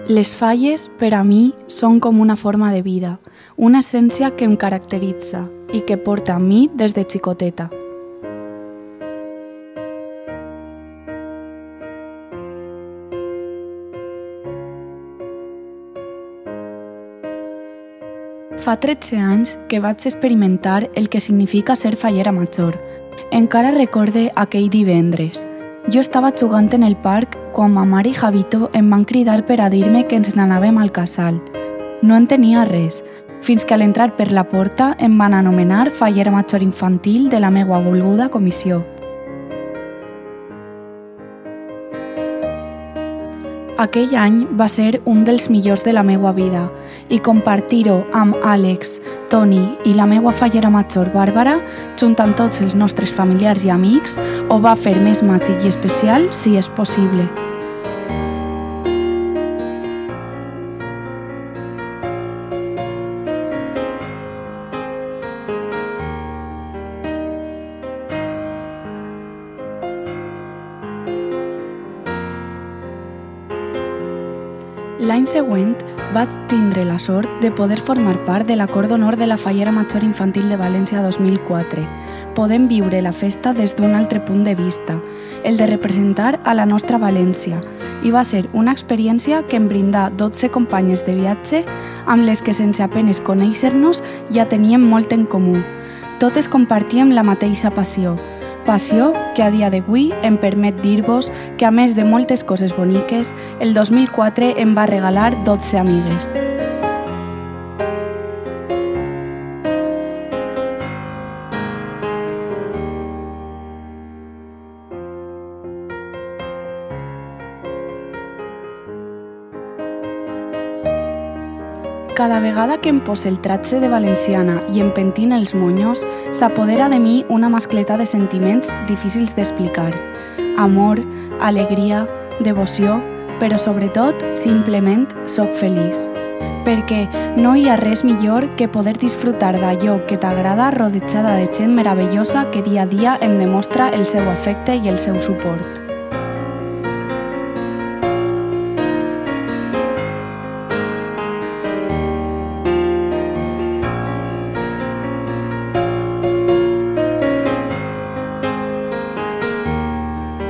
Les falles, per a mi, són com una forma de vida, una essència que em caracteritza i que porta amb mi des de xicoteta. Fa 13 anys que vaig experimentar el que significa ser fallera major. Encara recorde aquell divendres. Jo estava jugant en el parc quan ma mare i Javito em van cridar per a dir-me que ens n'anàvem al casal. No entenia res, fins que a l'entrar per la porta em van anomenar fallera major infantil de la meua volguda comissió. Aquell any va ser un dels millors de la meua vida i compartir-ho amb Àlex, Toni i la meua fallera major Bàrbara, junt amb tots els nostres familiars i amics, ho va fer més màgic i especial si és possible. L'any següent vaig tindre la sort de poder formar part de l'acord d'honor de la Fallera Major Infantil de València 2004. Podem viure la festa des d'un altre punt de vista, el de representar a la nostra València, i va ser una experiència que em brindà 12 companyes de viatge amb les que sense apenes conèixer-nos ja teníem molt en comú. Totes compartíem la mateixa passió que a dia d'avui em permet dir-vos que a més de moltes coses boniques, el 2004 em va regalar 12 amigues. Cada vegada que em poso el tratge de valenciana i em pentine els monyos, s'apodera de mi una mascleta de sentiments difícils d'explicar. Amor, alegria, devoció, però sobretot, simplement, soc feliç. Perquè no hi ha res millor que poder disfrutar d'allò que t'agrada rodejada de gent meravellosa que dia a dia em demostra el seu afecte i el seu suport.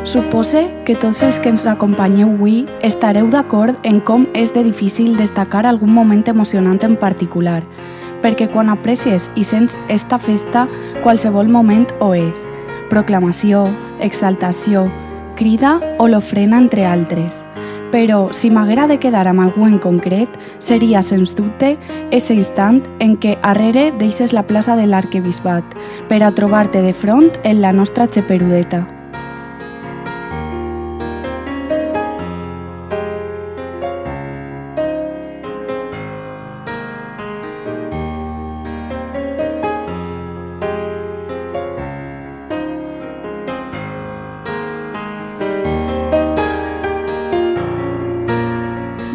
Supose que tots els que ens acompanyeu avui estareu d'acord en com és de difícil destacar algun moment emocionant en particular, perquè quan aprecies i sents esta festa, qualsevol moment ho és. Proclamació, exaltació, crida o l'ofrena, entre altres. Però, si m'haguera de quedar amb algú en concret, seria, sens dubte, ese instant en què arrere deixes la plaça de l'Arquebisbat per a trobar-te de front en la nostra xeperudeta.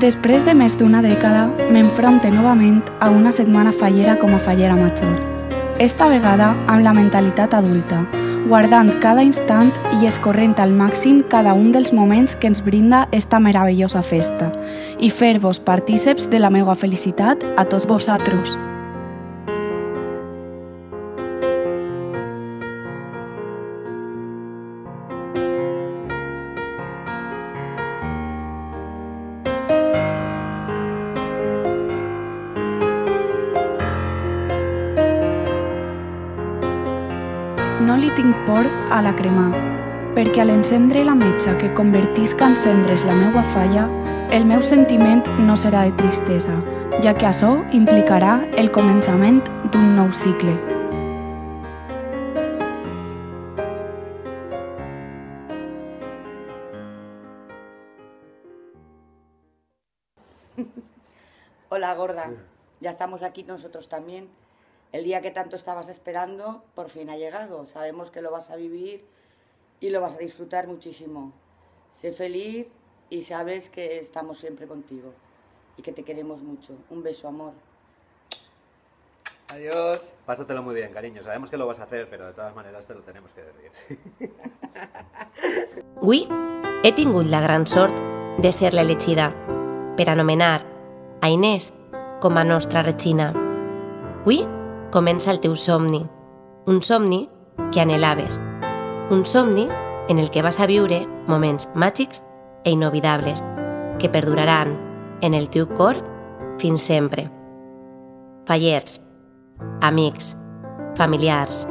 Després de més d'una dècada, m'enfronte novament a una setmana fallera com a fallera major. Esta vegada amb la mentalitat adulta, guardant cada instant i escorrent al màxim cada un dels moments que ens brinda esta meravellosa festa i fer-vos partíceps de la meva felicitat a tots vosaltres. No li tinc por a la cremar, perquè a l'encendre la metxa que convertisca en cendres la meua falla, el meu sentiment no serà de tristesa, ja que això implicarà el començament d'un nou cicle. Hola, gorda. Ya estamos aquí nosotros también. El día que tanto estabas esperando, por fin ha llegado. Sabemos que lo vas a vivir y lo vas a disfrutar muchísimo. Sé feliz y sabes que estamos siempre contigo y que te queremos mucho. Un beso, amor. Adiós. Pásatelo muy bien, cariño. Sabemos que lo vas a hacer, pero de todas maneras te lo tenemos que decir. Avui he tingut la gran sort de ser l'elegida, per anomenar a Inés com a nostra Regina. Avui comença el teu somni, un somni que anhelaves, un somni en el que vas a viure moments màgics e inolvidables que perduraran en el teu cor fins sempre. Fallers, amics, familiars,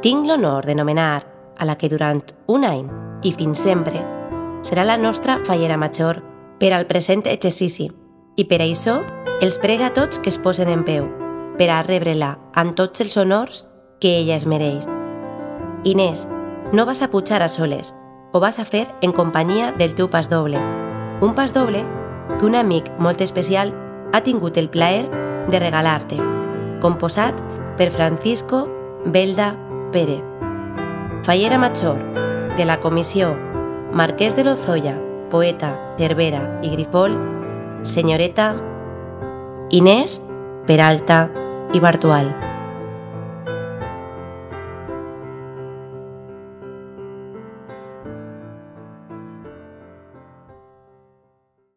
tinc l'honor de nomenar a la que durant un any i fins sempre serà la nostra fallera major per al present exercici i per això els prega a tots que es posen en peu per a rebre-la amb tots els honors que ella es mereix. Inés, no vas a pujar a soles, ho vas a fer en companyia del teu pas doble, un pas doble que un amic molt especial ha tingut el plaer de regalar-te, composat per Francisco Belda Pérez. Fallera major de la comissió Marquès de Lozoya, poeta, Cervera i Grifol, senyoreta Inés Peralta i Bartual.